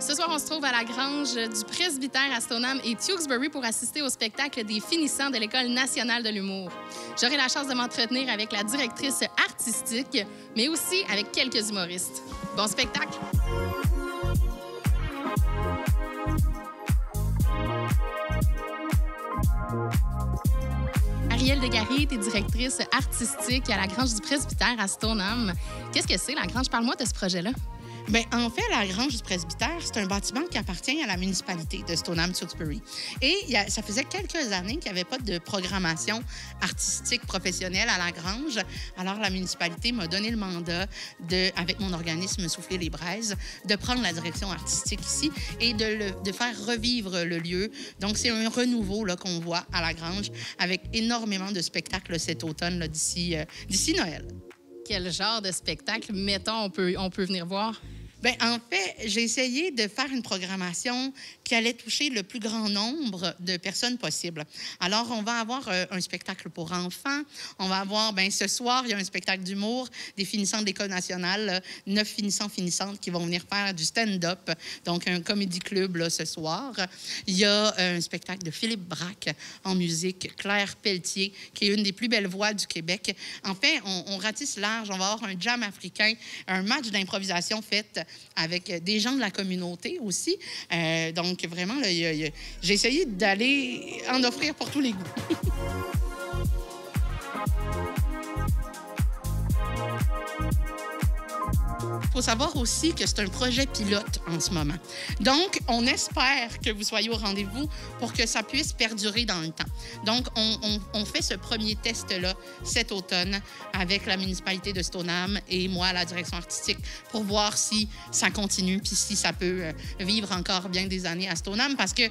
Ce soir, on se trouve à la grange du presbytère à Stoneham et Tewksbury pour assister au spectacle des finissants de l'École nationale de l'humour. J'aurai la chance de m'entretenir avec la directrice artistique, mais aussi avec quelques humoristes. Bon spectacle! Arielle Desgaris, tu es directrice artistique à la grange du presbytère à Stoneham. Qu'est-ce que c'est, la grange? Parle-moi de ce projet-là. Bien, en fait, la grange du presbytère, c'est un bâtiment qui appartient à la municipalité de Stoneham-Tewksbury. Et ça faisait quelques années qu'il n'y avait pas de programmation artistique professionnelle à la grange. Alors, la municipalité m'a donné le mandat, avec mon organisme Souffler les braises, de prendre la direction artistique ici et de faire revivre le lieu. Donc, c'est un renouveau là, qu'on voit à la grange avec énormément de spectacles cet automne là, d'ici Noël. Quel genre de spectacle, mettons, on peut venir voir? Bien, en fait, j'ai essayé de faire une programmation qui allait toucher le plus grand nombre de personnes possible. Alors, on va avoir un spectacle pour enfants. On va avoir, bien, ce soir, il y a un spectacle d'humour des finissants de l'École nationale, 9 finissants-finissantes qui vont venir faire du stand-up, donc un comédie club là, ce soir. Il y a un spectacle de Philippe Braque en musique, Claire Pelletier, qui est une des plus belles voix du Québec. En fait, on ratisse large. On va avoir un jam africain, un match d'improvisation fait avec des gens de la communauté aussi. Donc, vraiment, là, j'ai essayé d'aller en offrir pour tous les goûts. Il faut savoir aussi que c'est un projet pilote en ce moment. Donc, on espère que vous soyez au rendez-vous pour que ça puisse perdurer dans le temps. Donc, on fait ce premier test-là cet automne avec la municipalité de Stoneham et moi, la direction artistique, pour voir si ça continue puis si ça peut vivre encore bien des années à Stoneham parce que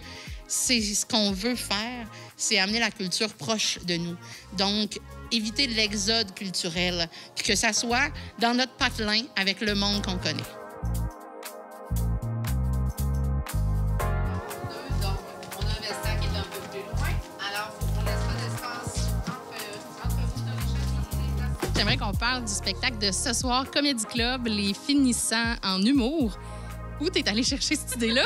c'est ce qu'on veut faire, c'est amener la culture proche de nous. Donc, éviter l'exode culturel, puis que ça soit dans notre patelin avec le monde qu'on connaît. Donc, on a un vestiaire qui est un peu plus loin. Alors, il faut qu'on laisse pas d'espace entre vous dans les chaises. J'aimerais qu'on parle du spectacle de ce soir, Comédie Club, les finissants en humour. Où t'es allé chercher cette idée-là?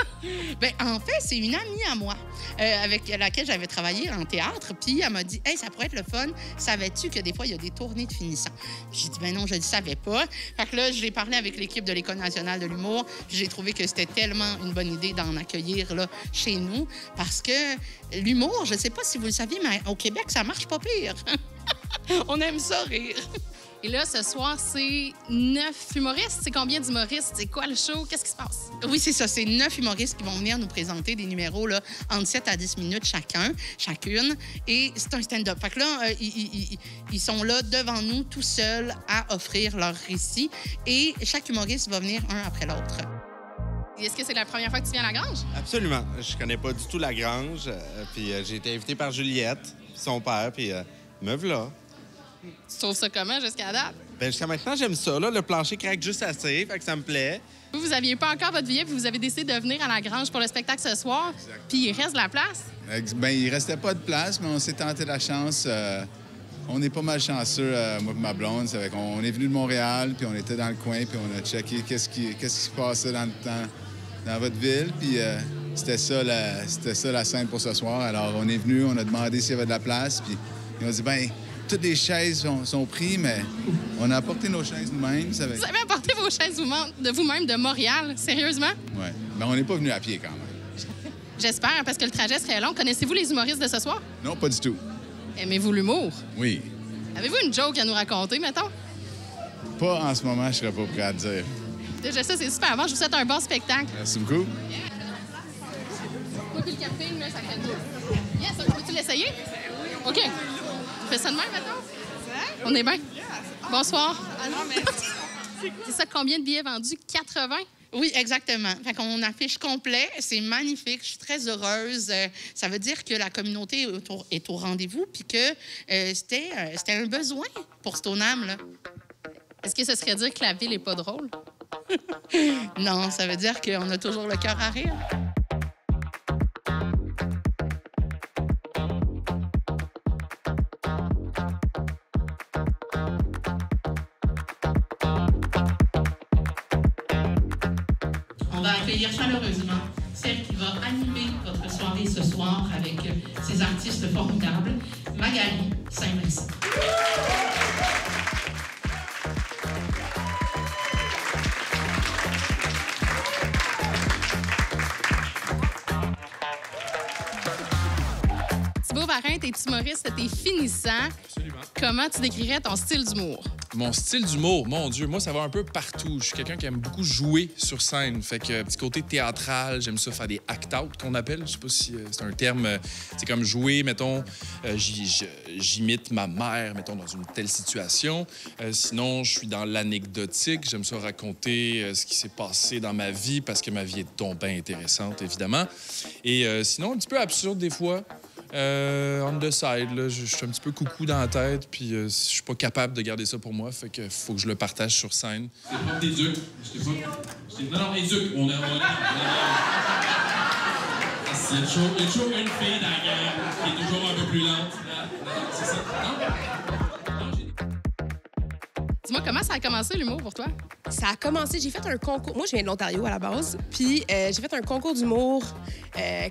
Bien, en fait, c'est une amie à moi avec laquelle j'avais travaillé en théâtre. Puis elle m'a dit, hey, ça pourrait être le fun. Savais-tu que des fois, il y a des tournées de finissants? J'ai dit, ben non, je ne le savais pas. Fait que là, j'ai parlé avec l'équipe de l'École nationale de l'humour. J'ai trouvé que c'était tellement une bonne idée d'en accueillir là, chez nous. Parce que l'humour, je ne sais pas si vous le saviez, mais au Québec, ça marche pas pire. On aime ça, rire. Et là, ce soir, c'est 9 humoristes. C'est combien d'humoristes? C'est quoi le show? Qu'est-ce qui se passe? Oui, c'est ça. C'est 9 humoristes qui vont venir nous présenter des numéros là, entre 7 à 10 minutes chacune. Et c'est un stand-up. Fait que là, ils sont là devant nous, tout seuls, à offrir leur récit. Et chaque humoriste va venir un après l'autre. Est-ce que c'est la première fois que tu viens à la grange? Absolument. Je connais pas du tout la grange. Puis j'ai été invité par Juliette, son père, puis me voilà. Tu trouves ça comment jusqu'à date? Ben jusqu'à maintenant, j'aime ça. Là. Le plancher craque juste assez, fait que ça me plaît. Vous n'aviez pas encore votre billet, puis vous avez décidé de venir à la grange pour le spectacle ce soir. Exact. Puis il reste de la place. Bien, il restait pas de place, mais on s'est tenté la chance. On est pas mal chanceux, moi et ma blonde. On est venu de Montréal, puis on était dans le coin, puis on a checké qu'est-ce qui se passait dans le temps dans votre ville. Puis c'était ça la scène pour ce soir. Alors, on est venu, on a demandé s'il y avait de la place, puis ils ont dit, bien, toutes les chaises sont prises, mais on a apporté nos chaises nous-mêmes. Vous avez apporté vos chaises de vous-même de Montréal, sérieusement? Oui. Mais on n'est pas venu à pied quand même. J'espère, parce que le trajet serait long. Connaissez-vous les humoristes de ce soir? Non, pas du tout. Aimez-vous l'humour? Oui. Avez-vous une joke à nous raconter, mettons? Pas en ce moment, je serais pas prêt à te dire. Déjà, ça, c'est super. Bon, je vous souhaite un bon spectacle. Merci beaucoup. Moi, puis le café, là, ça fait tout. Yes, peux-tu l'essayer? OK. Fais ça de même, maintenant? On est bien? Bonsoir. Ah non, mais... C'est ça, combien de billets vendus? 80? Oui, exactement. Fait qu'on affiche complet. C'est magnifique. Je suis très heureuse. Ça veut dire que la communauté est au rendez-vous puis que c'était un besoin pour Stoneham, là. Est-ce que ce serait dire que la ville n'est pas drôle? Non, ça veut dire qu'on a toujours le cœur à rire. va accueillir chaleureusement celle qui va animer votre soirée ce soir avec ces artistes formidables, Magali Saint-Vincent. Thibaut Varin, t'es humoriste, t'es finissant. Absolument. Comment tu décrirais ton style d'humour? Mon style d'humour, mon Dieu, moi, ça va un peu partout. Je suis quelqu'un qui aime beaucoup jouer sur scène. Fait que petit côté théâtral, j'aime ça faire des act-out qu'on appelle. Je sais pas si c'est un terme. C'est comme jouer, mettons, j'imite ma mère, mettons, dans une telle situation. Sinon, je suis dans l'anecdotique. J'aime ça raconter ce qui s'est passé dans ma vie parce que ma vie est donc bien intéressante, évidemment. Et sinon, un petit peu absurde des fois. On the side, là, je suis un petit peu coucou dans la tête, puis je suis pas capable de garder ça pour moi, fait que faut que je le partage sur scène. C'est pas des ducs. Non, les ducs. Il y a toujours une fille dans la gang qui est toujours un peu plus lente. C'est ça. Dis-moi, comment ça a commencé l'humour pour toi? Ça a commencé, j'ai fait un concours. Moi, je viens de l'Ontario à la base. Puis j'ai fait un concours d'humour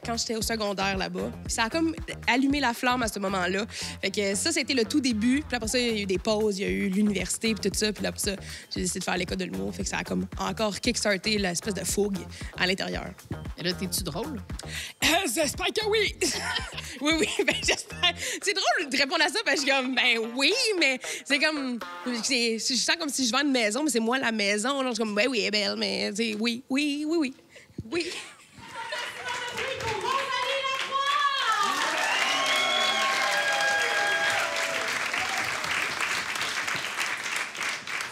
quand j'étais au secondaire là-bas. Puis ça a comme allumé la flamme à ce moment-là. Fait que ça, c'était le tout début. Puis après ça, il y a eu des pauses, il y a eu l'université, puis tout ça. Puis après ça, j'ai décidé de faire l'école de l'humour. Fait que ça a comme encore kickstarté l'espèce de fougue à l'intérieur. Et là, t'es-tu drôle? J'espère que oui! oui, ben j'espère. C'est drôle de répondre à ça parce que je suis comme, ben oui, mais c'est comme. Je sens comme si je vends une maison, mais c'est moi la maison. Alors, je suis comme, ben oui, elle est belle, mais oui. Il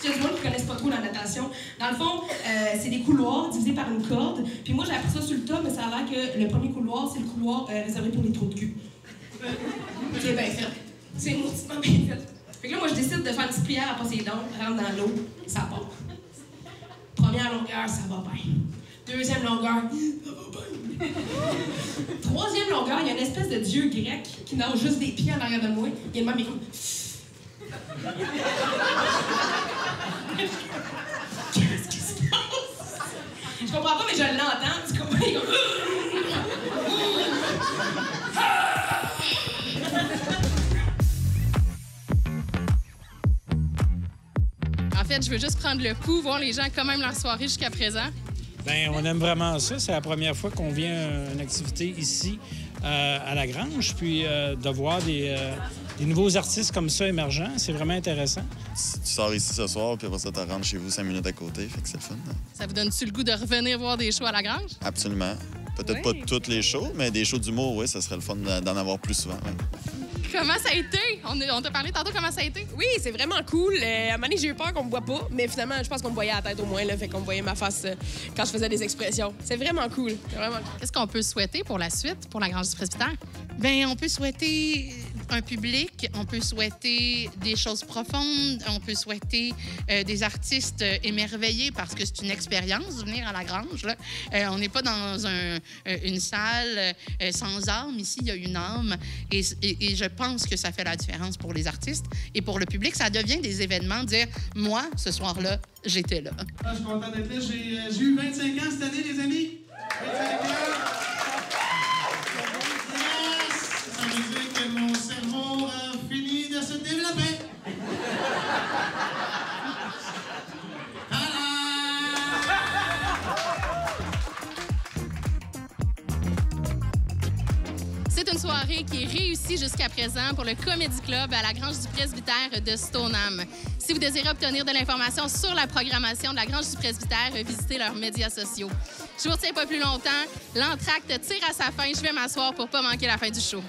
y a des gens qui ne connaissent pas trop la natation. Dans le fond, c'est des couloirs divisés par une corde. Puis moi, j'ai appris ça sur le tas, mais ça a l'air que le premier couloir, c'est le couloir réservé pour les trous de cul. C'est bien fait. C'est mauditement bien fait. Fait que là, moi, je décide de faire une petite prière à passer les dents, rentre dans l'eau, ça part. Première longueur, ça va bien. Deuxième longueur, ça va bien. Troisième longueur, il y a une espèce de dieu grec qui nage juste des pieds en arrière de moi. Il y a le même écoute. Qu'est-ce qui se passe? Je comprends pas, mais je l'entends. Tu comprends? Il est comme... En fait, je veux juste prendre le pouls, voir les gens quand même leur soirée jusqu'à présent. Bien, on aime vraiment ça. C'est la première fois qu'on vient à une activité ici à La Grange. Puis de voir des nouveaux artistes comme ça émergents, c'est vraiment intéressant. Tu sors ici ce soir, puis après ça, tu rentres chez vous 5 minutes à côté. Fait que c'est le fun. Hein? Ça vous donne-tu le goût de revenir voir des shows à La Grange? Absolument. Peut-être pas toutes les shows, mais des shows d'humour, oui, ça serait le fun d'en avoir plus souvent. Ouais. Comment ça a été? On t'a parlé tantôt, comment ça a été? Oui, c'est vraiment cool. À un moment donné, j'ai eu peur qu'on me voit pas, mais finalement, je pense qu'on me voyait à la tête au moins, là, fait qu'on me voyait ma face quand je faisais des expressions. C'est vraiment cool. Vraiment cool. Qu'est-ce qu'on peut souhaiter pour la suite, pour la Grange du Presbytère? Bien, on peut souhaiter un public, on peut souhaiter des choses profondes, on peut souhaiter des artistes émerveillés parce que c'est une expérience de venir à La Grange. Là. On n'est pas dans une salle sans âme. Ici, il y a une âme et je pense que ça fait la différence pour les artistes et pour le public. Ça devient des événements, dire « Moi, ce soir-là, j'étais là. » Je suis content d'être là. J'ai eu 25 ans cette année, les amis. 25 ans. Ça veut dire que mon cerveau a fini de se développer. C'est une soirée qui est réussie jusqu'à présent pour le Comedy Club à la Grange du Presbytère de Stoneham. Si vous désirez obtenir de l'information sur la programmation de la Grange du Presbytère, visitez leurs médias sociaux. Je vous retiens pas plus longtemps. L'entracte tire à sa fin. Je vais m'asseoir pour pas manquer la fin du show.